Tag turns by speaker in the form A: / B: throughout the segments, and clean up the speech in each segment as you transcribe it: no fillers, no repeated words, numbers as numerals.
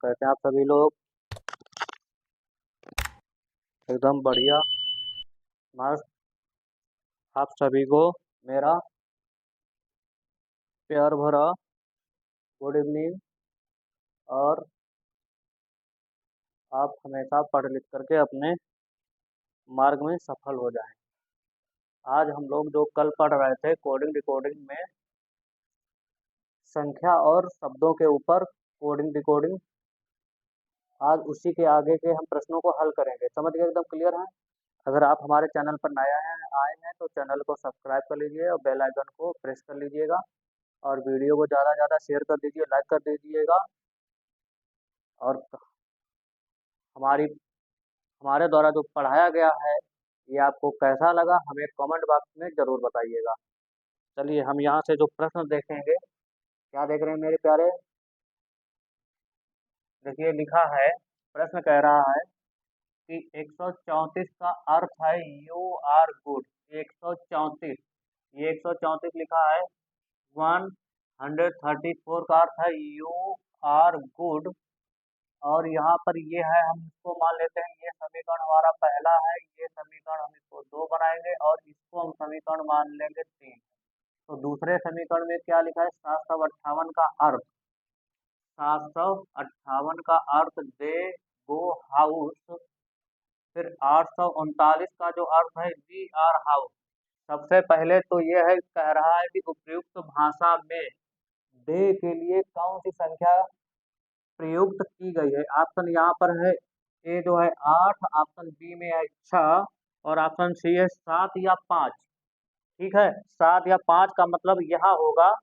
A: कैसे हैं आप सभी लोग। एकदम बढ़िया मस्त। आप सभी को मेरा प्यार भरा गुड इवनिंग। और आप हमेशा पढ़ लिख करके अपने मार्ग में सफल हो जाएं। आज हम लोग जो कल पढ़ रहे थे कोडिंग डिकोडिंग में संख्या और शब्दों के ऊपर कोडिंग डिकोडिंग, आज उसी के आगे के हम प्रश्नों को हल करेंगे। समझ गए? एकदम क्लियर है। अगर आप हमारे चैनल पर नया हैं आए हैं तो चैनल को सब्सक्राइब कर लीजिए और बेल आइकन को प्रेस कर लीजिएगा और वीडियो को ज़्यादा से ज़्यादा शेयर कर दीजिए, लाइक कर दीजिएगा। और हमारी हमारे द्वारा जो पढ़ाया गया है ये आपको कैसा लगा हमें कमेंट बॉक्स में ज़रूर बताइएगा। चलिए हम यहाँ से जो प्रश्न देखेंगे, क्या देख रहे हैं मेरे प्यारे? देखिए लिखा है, प्रश्न कह रहा है कि 134 का अर्थ है यू आर गुड। 134, ये 134 लिखा है। 134 का अर्थ है यू आर गुड। और यहाँ पर ये है, हम इसको मान लेते हैं ये समीकरण हमारा पहला है। ये समीकरण हम इसको 2 बनाएंगे और इसको हम समीकरण मान लेंगे 3। तो दूसरे समीकरण में क्या लिखा है? 758 का अर्थ, 758 का अर्थ दे गो हाउस। फिर 839 का जो अर्थ है वी आर हाउस। सबसे पहले तो ये है, कह रहा है कि उपयुक्त भाषा में दे के लिए कौन सी संख्या प्रयुक्त की गई है। ऑप्शन यहाँ पर है ए जो है 8, ऑप्शन बी में है 6 और ऑप्शन सी है 7 या 5। ठीक है, 7 या 5 का मतलब यहाँ होगा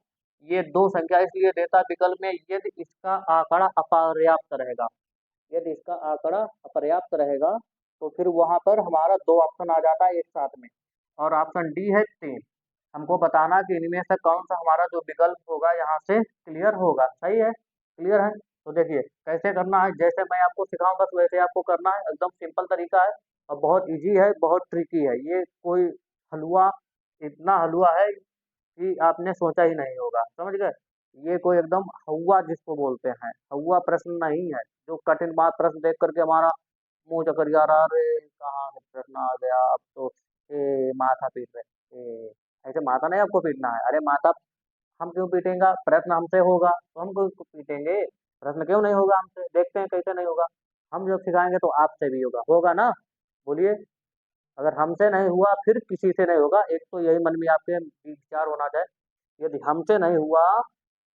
A: ये दो संख्या इसलिए देता विकल्प में यदि इसका आंकड़ा अपर्याप्त रहेगा। यदि इसका आंकड़ा अपर्याप्त रहेगा तो फिर वहां पर हमारा दो ऑप्शन आ जाता है एक साथ में। और ऑप्शन डी है 3। हमको बताना कि इनमें से कौन सा हमारा जो विकल्प होगा यहाँ से क्लियर होगा। सही है, क्लियर है। तो देखिए कैसे करना है, जैसे मैं आपको सिखाऊं बस वैसे आपको करना है। एकदम सिंपल तरीका है और बहुत इजी है, बहुत ट्रिकी है। ये कोई हलवा, इतना हलवा है कि आपने सोचा ही नहीं होगा। समझ गए? ये कोई एकदम हवा जिसको बोलते हैं, हवा प्रश्न नहीं है जो कठिन बात प्रश्न देख करके हमारा मुंह चकर जा रहा, अरे कहाँ से प्रश्न आ गया अब तो। माथा पीट रहे ऐसे माथा नहीं आपको पीटना है। अरे माथा हम क्यों पीटेंगे? प्रश्न हमसे होगा तो हम क्यों पीटेंगे? प्रश्न क्यों नहीं होगा हमसे? देखते हैं कैसे नहीं होगा। हम जब सिखाएंगे तो आपसे भी होगा, होगा ना? बोलिए। अगर हमसे नहीं हुआ फिर किसी से नहीं होगा। एक तो यही मन में आपके विचार होना चाहिए, यदि हमसे नहीं हुआ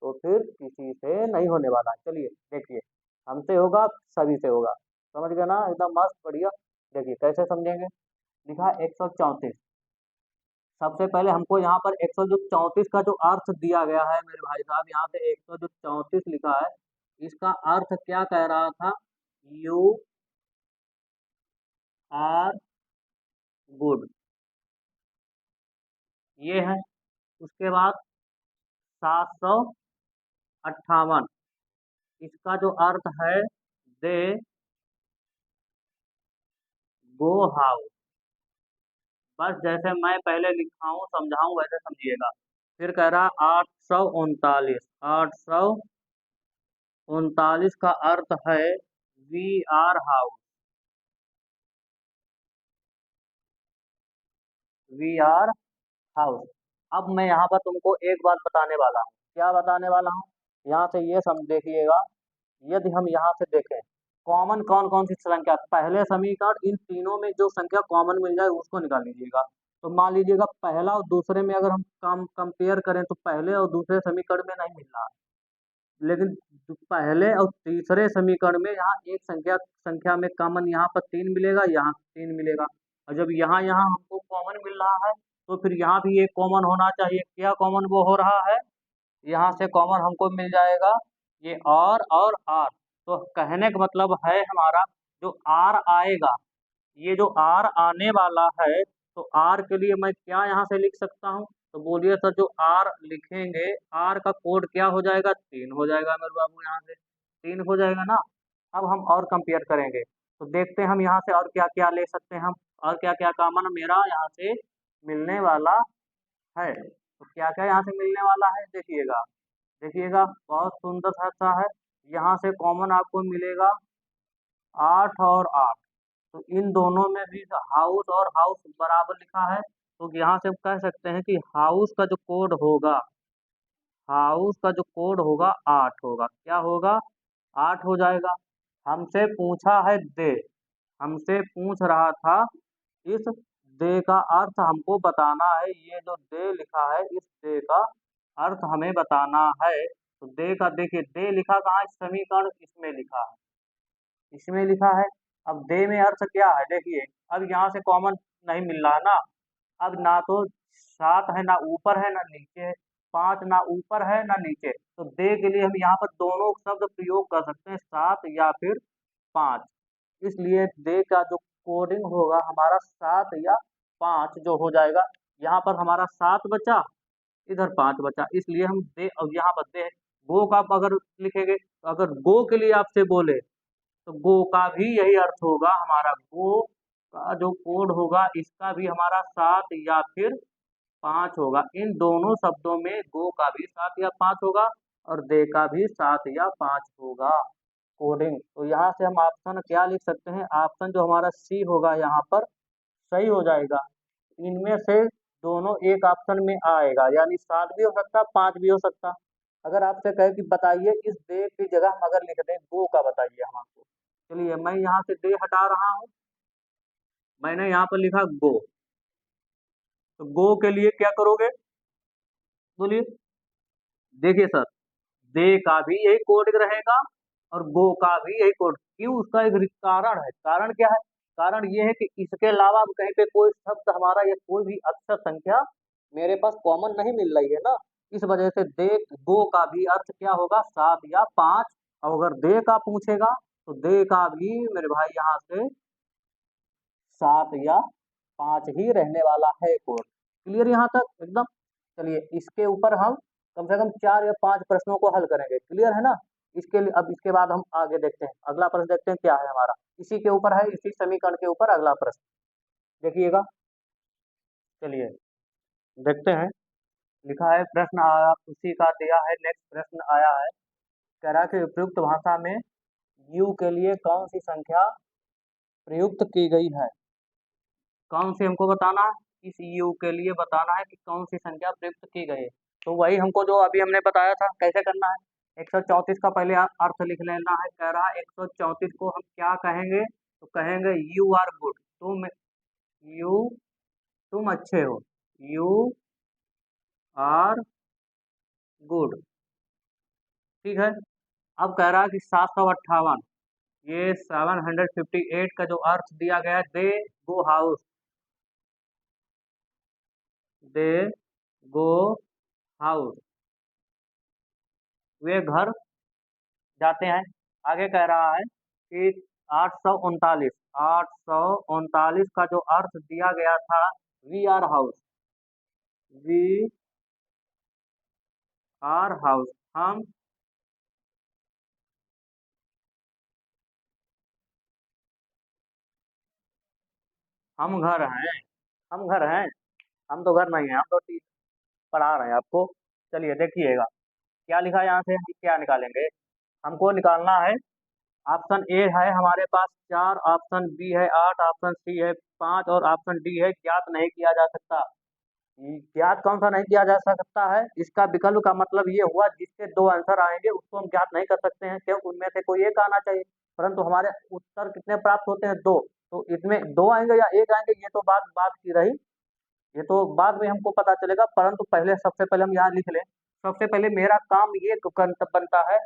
A: तो फिर किसी से नहीं होने वाला है। चलिए देखिए, हमसे होगा सभी से होगा। समझ गए ना? एकदम मस्त बढ़िया। देखिए कैसे समझेंगे। लिखा 134। सबसे पहले हमको यहाँ पर 134 का जो अर्थ दिया गया है मेरे भाई साहब, यहाँ पे 134 लिखा है। इसका अर्थ क्या कह रहा था? यू आर गुड, ये है। उसके बाद 758, इसका जो अर्थ है दे गो हाउ। बस जैसे मैं पहले लिखा हूँ समझाऊं वैसे समझिएगा। फिर कह रहा 839, 839 का अर्थ है we are house. We are house. अब मैं यहाँ पर तुमको एक बात बताने वाला हूँ। क्या बताने वाला हूँ? यहाँ से ये समझ देखिएगा। यदि हम यहाँ से देखें कॉमन कौन कौन सी संख्या, पहले समीकरण इन तीनों में जो संख्या कॉमन मिल जाए उसको निकाल लीजिएगा। तो मान लीजिएगा पहला और दूसरे में अगर हम कंपेयर करें तो पहले और दूसरे समीकरण में नहीं मिल रहा, लेकिन पहले और तीसरे समीकरण में यहाँ एक संख्या संख्या में कॉमन यहाँ पर 3 मिलेगा, यहाँ 3 मिलेगा। और जब यहाँ यहाँ हमको कॉमन मिल रहा है तो फिर यहाँ भी एक कॉमन होना चाहिए। क्या कॉमन वो हो रहा है? यहाँ से कॉमन हमको मिल जाएगा ये और आर। तो कहने का मतलब है हमारा जो आर आएगा, ये जो आर आने वाला है, तो आर के लिए मैं क्या यहाँ से लिख सकता हूँ? तो बोलिए सर, जो आर लिखेंगे आर का कोड क्या हो जाएगा? 3 हो जाएगा मेरे बाबू, यहाँ से 3 हो जाएगा ना। अब हम और कंपेयर करेंगे तो देखते हैं हम यहाँ से और क्या क्या ले सकते हैं हम, और क्या क्या कॉमन मेरा यहाँ से मिलने वाला है। तो क्या क्या यहाँ से मिलने वाला है देखिएगा। देखिएगा बहुत सुंदर सा है। यहाँ से कॉमन आपको मिलेगा 8 और 8। तो इन दोनों में भी हाउस और हाउस बराबर लिखा है, तो यहाँ से हम कह सकते हैं कि हाउस का जो कोड होगा, हाउस का जो कोड होगा 8 होगा। क्या होगा? 8 हो जाएगा। हमसे पूछा है दे, हमसे पूछ रहा था इस दे का अर्थ हमको बताना है। ये जो दे लिखा है, इस दे का अर्थ हमें बताना है। तो दे का देखिए, दे लिखा कहाँ है? समीकरण इसमें लिखा है, इसमें लिखा है। अब दे में अर्थ क्या है देखिए, अब यहाँ से कॉमन नहीं मिल रहा ना। अब ना तो 7 है, ना ऊपर है ना नीचे है, 5 ना ऊपर है ना नीचे। तो दे के लिए हम यहाँ पर दोनों शब्द प्रयोग कर सकते हैं, 7 या फिर 5। इसलिए दे का जो कोडिंग होगा हमारा 7 या 5 जो हो जाएगा। यहाँ पर हमारा 7 बचा, इधर 5 बचा, इसलिए हम दे, अब यहाँ पर दे गो का अगर लिखेंगे, तो अगर गो के लिए आपसे बोले तो गो का भी यही अर्थ होगा। हमारा गो का जो कोड होगा इसका भी हमारा 7 या फिर 5 होगा। इन दोनों शब्दों में गो का भी 7 या 5 होगा और दे का भी 7 या 5 होगा कोडिंग। तो यहाँ से हम ऑप्शन क्या लिख सकते हैं? ऑप्शन जो हमारा सी होगा यहाँ पर सही हो जाएगा। इनमें से दोनों एक ऑप्शन में आएगा, यानी 7 भी हो सकता, 5 भी हो सकता। अगर आपसे कहे कि बताइए इस दे की जगह हम अगर लिख दें गो का, बताइए हम आपको। चलिए मैं यहाँ से दे हटा रहा हूँ, मैंने यहाँ पर लिखा गो। तो गो के लिए क्या करोगे बोलिए? देखिए सर, दे का भी यही कोड रहेगा और गो का भी यही कोड। क्यों? उसका एक कारण है। कारण क्या है? कारण ये है कि इसके अलावा अब कहीं पे कोई शब्द हमारा या कोई भी अक्षर संख्या मेरे पास कॉमन नहीं मिल रही है ना। इस वजह से दे गो का भी अर्थ क्या होगा? 7 या 5। और अगर दे का पूछेगा तो दे का भी मेरे भाई यहाँ से 7 या 5 ही रहने वाला है कोड। क्लियर यहाँ तक एकदम? चलिए इसके ऊपर हम कम से कम 4 या 5 प्रश्नों को हल करेंगे। क्लियर है ना? इसके लिए अब इसके बाद हम आगे देखते हैं, अगला प्रश्न देखते हैं क्या है हमारा। इसी के ऊपर है, इसी समीकरण के ऊपर अगला प्रश्न देखिएगा। चलिए देखते हैं। लिखा है, प्रश्न आया उसी का दिया है। नेक्स्ट प्रश्न आया है, कह रहा है कि उपयुक्त भाषा में यू के लिए कौन सी संख्या प्रयुक्त की गई है? कौन सी हमको बताना है? इस यू के लिए बताना है कि कौन सी संख्या प्रयुक्त की गई है। तो वही हमको जो अभी हमने बताया था कैसे करना है। 134 का पहले अर्थ लिख लेना है। कह रहा है 134 को हम क्या कहेंगे? तो कहेंगे यू आर गुड, यू तुम अच्छे हो, यू आर गुड। ठीक है। अब कह रहा है कि 758, ये 758 का जो अर्थ दिया गया है, दे गो हाउस, दे गो हाउस, वे घर जाते हैं। आगे कह रहा है कि 839, 839 का जो अर्थ दिया गया था, we are house, we are house, हम घर हैं, हम घर हैं। हम तो घर नहीं है, हम तो पढ़ा रहे हैं आपको। चलिए देखिएगा क्या लिखा है, यहाँ से हम क्या निकालेंगे। हमको निकालना है, ऑप्शन ए है हमारे पास 4, ऑप्शन बी है 8, ऑप्शन सी है 5 और ऑप्शन डी है ज्ञात नहीं किया जा सकता। ज्ञात कौन सा नहीं किया जा सकता है? इसका विकल्प का मतलब ये हुआ जिसके 2 आंसर आएंगे उसको हम ज्ञात नहीं कर सकते हैं, क्योंकि उनमें से कोई एक आना चाहिए। परंतु हमारे उत्तर कितने प्राप्त होते हैं? 2। तो इसमें 2 आएंगे या 1 आएंगे ये तो बात बात की रही, ये तो बाद में हमको पता चलेगा। परंतु पहले सबसे पहले हम यहाँ लिख लें। सबसे पहले मेरा काम ये बनता है,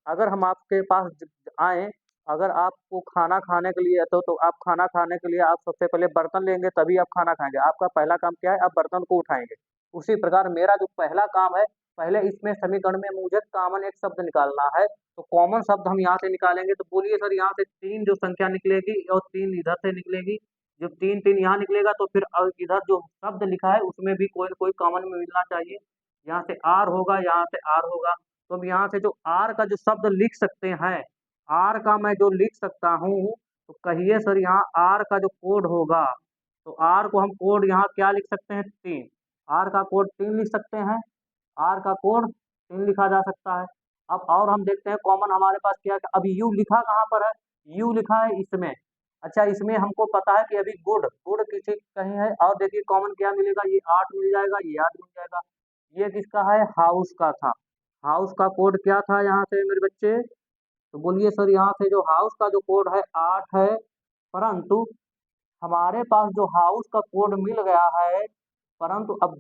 A: अगर हम आपके पास आए, अगर आपको खाना खाने के लिए तो आप खाना खाने के लिए आप सबसे पहले बर्तन लेंगे तभी आप खाना खाएंगे। आपका पहला काम क्या है? आप बर्तन को उठाएंगे। उसी प्रकार मेरा जो पहला काम है, पहले इसमें समीकरण में मुझे कॉमन एक शब्द निकालना है। तो कॉमन शब्द हम यहाँ से निकालेंगे। तो बोलिए सर, यहाँ से 3 जो संख्या निकलेगी और 3 इधर से निकलेगी। जब 3 3 यहाँ निकलेगा तो फिर इधर जो शब्द लिखा है उसमें भी कोई न कोई कॉमन में मिलना चाहिए। यहाँ से आर होगा, यहाँ से आर होगा। तो अब यहाँ से जो आर का जो शब्द लिख सकते हैं, आर का मैं जो लिख सकता हूँ, तो कहिए सर यहाँ आर का जो कोड होगा, तो आर को हम कोड यहाँ क्या लिख सकते हैं? 3। आर का कोड 3 लिख सकते हैं, आर का कोड 3 लिखा जा सकता है। अब और हम देखते हैं कॉमन हमारे पास क्या है। अभी यू लिखा कहाँ पर है, यू लिखा है इसमें। अच्छा, इसमें हमको पता है कि अभी गुड गुड किसी कहीं है, और देखिए कॉमन क्या मिलेगा, ये 8 मिल जाएगा, ये 8 मिल जाएगा। ये किसका है, हाउस का था। हाउस का कोड क्या था यहाँ से मेरे बच्चे, तो बोलिए सर यहाँ से जो हाउस का जो कोड है 8 है, परंतु हमारे पास जो हाउस का कोड मिल गया है, परंतु अब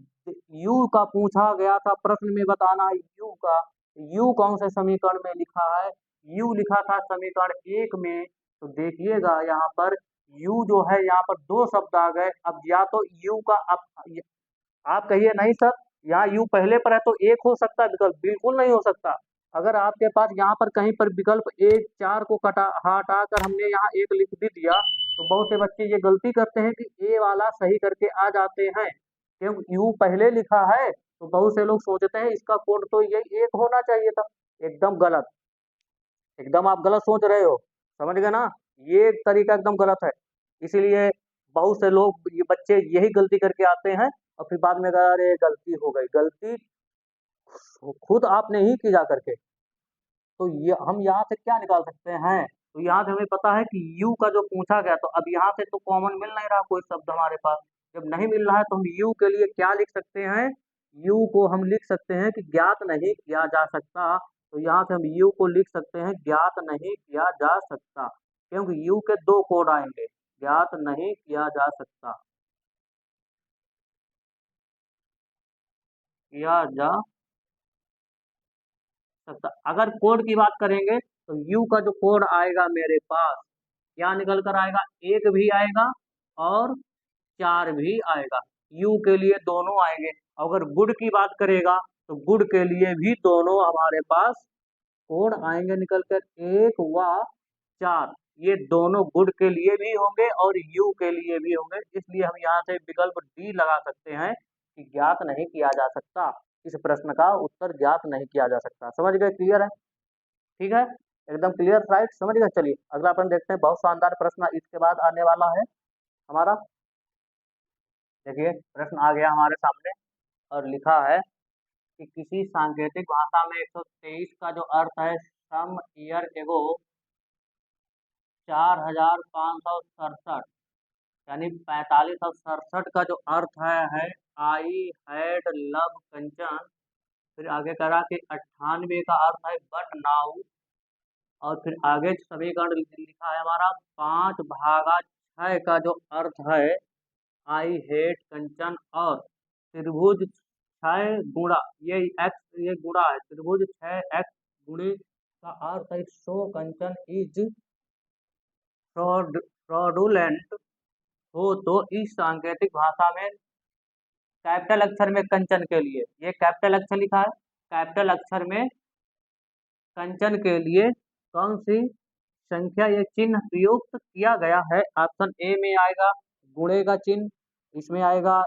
A: यू का पूछा गया था प्रश्न में, बताना है यू का, यू कौन से समीकरण में लिखा है, यू लिखा था समीकरण 1 में। तो देखिएगा यहाँ पर यू जो है, यहाँ पर दो शब्द आ गए। अब या तो यू का, आप कहिए नहीं सर यहाँ यू पहले पर है तो एक हो सकता है विकल्प, बिल्कुल नहीं हो सकता। अगर आपके पास यहाँ पर कहीं पर विकल्प एक 4 को हटा कर हमने यहाँ एक लिख भी दिया, तो बहुत से बच्चे ये गलती करते हैं कि ए वाला सही करके आ जाते हैं, क्योंकि यू पहले लिखा है तो बहुत से लोग सोचते हैं इसका कोड तो यही एक होना चाहिए था। एकदम गलत, एकदम आप गलत सोच रहे हो, समझ गए ना, ये तरीका एकदम गलत है। इसीलिए बहुत से लोग, ये बच्चे यही गलती करके आते हैं और फिर बाद में कहा अरे गलती हो गई, गलती खुद आपने ही की जा करके। तो ये हम यहाँ से क्या निकाल सकते हैं, तो यहाँ से हमें पता है कि यू का जो पूछा गया, तो अब यहाँ से तो कॉमन मिल नहीं रहा कोई शब्द हमारे पास। जब नहीं मिल रहा है तो हम यू के लिए क्या लिख सकते हैं, यू को हम लिख सकते हैं कि ज्ञात नहीं किया जा सकता। तो यहाँ से हम यू को लिख सकते हैं ज्ञात नहीं किया जा सकता, क्योंकि यू के दो कोड आएंगे, ज्ञात नहीं किया जा सकता, किया जा सकता। अगर कोड की बात करेंगे तो यू का जो कोड आएगा मेरे पास, क्या निकल कर आएगा, एक भी आएगा और 4 भी आएगा। यू के लिए दोनों आएंगे। अगर गुड की बात करेगा तो गुड के लिए भी दोनों हमारे पास कोड आएंगे निकल कर, 1 व 4। ये दोनों गुड के लिए भी होंगे और यू के लिए भी होंगे, इसलिए हम यहाँ से विकल्प डी लगा सकते हैं कि ज्ञात नहीं किया जा सकता। इस प्रश्न का उत्तर ज्ञात नहीं किया जा सकता। समझ गए, क्लियर है, ठीक है, एकदम क्लियर, राइट, समझ गए। चलिए अगला अपन देखते हैं, बहुत शानदार प्रश्न इसके बाद आने वाला है हमारा। देखिए प्रश्न आ गया हमारे सामने और लिखा है कि किसी सांकेतिक भाषा में 123 का जो अर्थ है सम ईयर एगो 4567, यानी 4567 का जो अर्थ है आई हैड लव कंचन। फिर आगे करा कि 98 का अर्थ है बट नाउ, और फिर आगे समीकरण लिखा है हमारा 5/6 का जो अर्थ है आई हेट कंचन, और त्रिभुज 6 गुणा, ये गुणा है, त्रिभुज 6x गुणे का अर्थ है सो कंचन इज फ्रॉडुलेंट हो। तो इस सांकेतिक भाषा में कैपिटल अक्षर में कंचन के लिए, ये कैपिटल अक्षर लिखा है, कैपिटल अक्षर में कंचन के लिए कौन सी संख्या, ये चिन्ह प्रयुक्त किया गया है। ऑप्शन ए में आएगा गुणे का चिन्ह, इसमें आएगा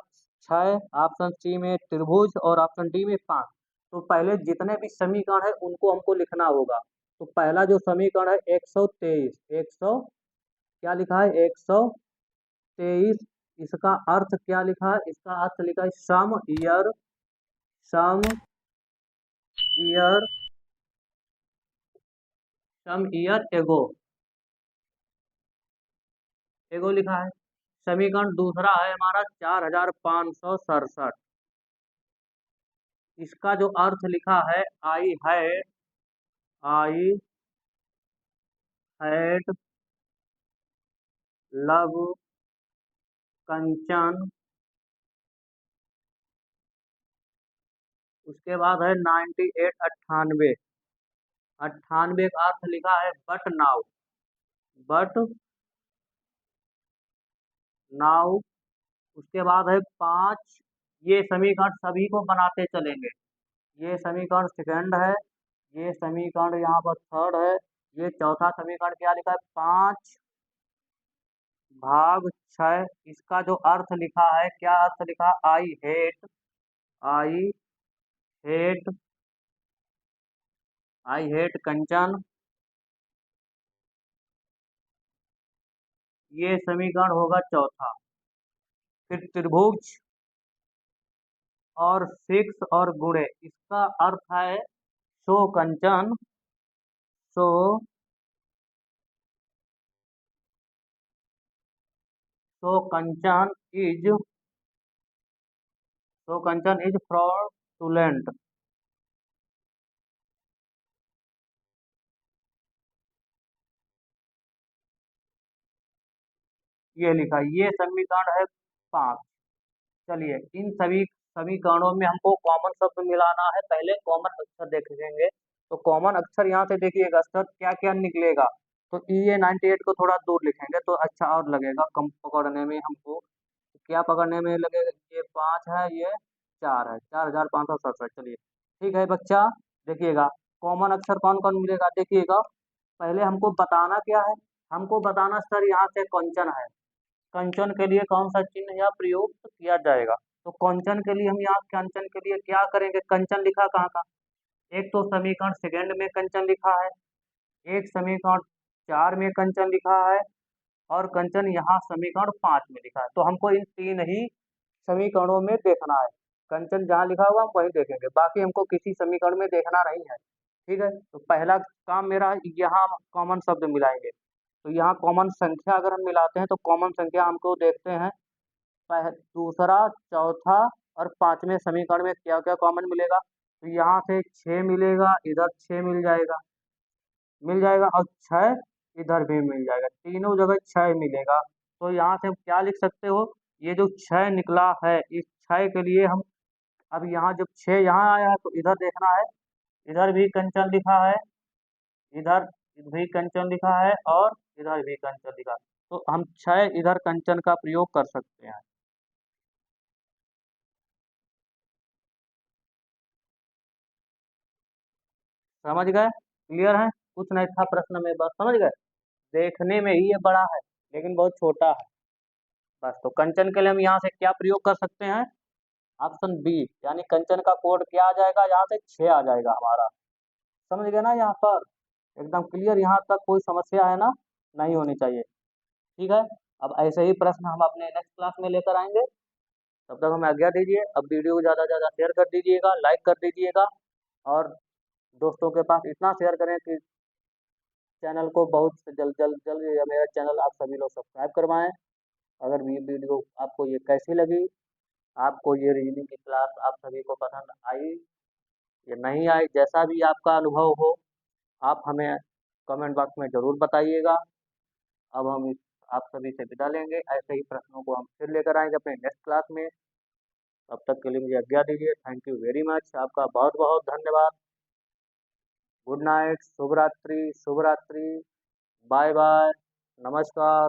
A: 6, ऑप्शन सी में त्रिभुज, और ऑप्शन डी में 5। तो पहले जितने भी समीकरण है उनको हमको लिखना होगा। तो पहला जो समीकरण है 123, 100 क्या लिखा है 123, इसका अर्थ क्या लिखा है, इसका अर्थ लिखा है some year, some year, some year ago, एगो लिखा है। समीकरण दूसरा है हमारा 4567, इसका जो अर्थ लिखा है आई हैड लव कंचन। उसके बाद है 98, 98, 98 का अर्थ लिखा है बट नाउ, बट नाउ। उसके बाद है 5, ये समीकरण सभी को बनाते चलेंगे, ये समीकरण सेकंड है, ये समीकरण यहाँ पर थर्ड है, ये चौथा समीकरण क्या लिखा है 5/6। इसका जो अर्थ लिखा है, क्या अर्थ लिखा, आई हेट आई हेट कंचन। ये समीकरण होगा चौथा। फिर त्रिभुज और 6 और गुणे, इसका अर्थ है so Kanchan, so so Kanchan is so Kanchan is fraudulent. ये लिखा, ये समीकरण है 5। चलिए, इन सभी समीकरणों में हमको कॉमन शब्द मिलाना है। पहले कॉमन अक्षर देखेंगे। तो कॉमन अक्षर यहाँ से देखिएगा सर, क्या क्या निकलेगा। तो EA98 को थोड़ा दूर लिखेंगे तो अच्छा और लगेगा, कम पकड़ने में हमको। क्या पकड़ने में लगेगा, ये 5 है, ये 4 है, 4567। चलिए ठीक है बच्चा, देखिएगा कॉमन अक्षर कौन कौन मिलेगा देखिएगा। पहले हमको बताना क्या है, हमको बताना सर यहाँ से कंचन है, कंचन के लिए कौन सा चिन्ह या प्रयोग किया जाएगा। तो कंचन के लिए हम यहाँ कंचन के लिए क्या करेंगे, कंचन लिखा कहाँ का, एक तो समीकरण सेकंड में कंचन लिखा है, एक समीकरण 4 में कंचन लिखा है, और कंचन यहाँ समीकरण 5 में लिखा है। तो हमको इन तीन ही समीकरणों में देखना है। कंचन जहाँ लिखा हुआ हम वही देखेंगे, बाकी हमको किसी समीकरण में देखना नहीं है। ठीक है, तो पहला काम मेरा, यहाँ कॉमन शब्द मिलाएंगे। तो यहाँ कॉमन संख्या अगर हम मिलाते हैं तो कॉमन संख्या हमको देखते हैं, दूसरा, चौथा और पांचवें समीकरण में क्या क्या कॉमन मिलेगा। तो यहाँ से 6 मिलेगा, इधर 6 मिल जाएगा, और 6 इधर भी मिल जाएगा, तीनों जगह 6 मिलेगा। तो यहाँ से हम क्या लिख सकते हो, ये जो 6 निकला है, इस 6 के लिए हम, अब यहाँ जब 6 यहाँ आया है तो इधर देखना है, इधर भी कंचन लिखा है, इधर भी कंचन लिखा है, और इधर भी कंचन लिखा है। तो हम 6 इधर कंचन का प्रयोग कर सकते हैं। समझ गए, क्लियर है, कुछ नहीं था प्रश्न में, बस समझ गए। देखने में ही ये बड़ा है लेकिन बहुत छोटा है। बस, तो कंचन के लिए हम यहाँ से क्या प्रयोग कर सकते हैं, ऑप्शन बी, यानी कंचन का कोड क्या आ जाएगा, यहाँ से 6 आ जाएगा हमारा। समझ गए ना यहाँ पर, एकदम क्लियर, यहाँ तक कोई समस्या है ना, नहीं होनी चाहिए। ठीक है, अब ऐसे ही प्रश्न हम अपने नेक्स्ट क्लास में लेकर आएंगे। तब तक हमें आज्ञा दीजिए। अब वीडियो को ज़्यादा से ज़्यादा शेयर कर दीजिएगा, लाइक कर दीजिएगा, और दोस्तों के पास इतना शेयर करें कि चैनल को बहुत जल्द जल्द जल्द या मेरा चैनल आप सभी लोग सब्सक्राइब करवाएं। अगर ये वीडियो आपको ये कैसी लगी, आपको ये रीजनिंग की क्लास आप सभी को पसंद आई या नहीं आई, जैसा भी आपका अनुभव हो, आप हमें कमेंट बॉक्स में ज़रूर बताइएगा। अब हम आप सभी से विदा लेंगे, ऐसे ही प्रश्नों को हम फिर लेकर आएंगे अपने नेक्स्ट क्लास में। तब तक के लिए मुझे आज्ञा दीजिए। थैंक यू वेरी मच, आपका बहुत बहुत धन्यवाद। गुड नाइट, शुभ रात्रि, शुभ रात्रि, बाय बाय, नमस्कार।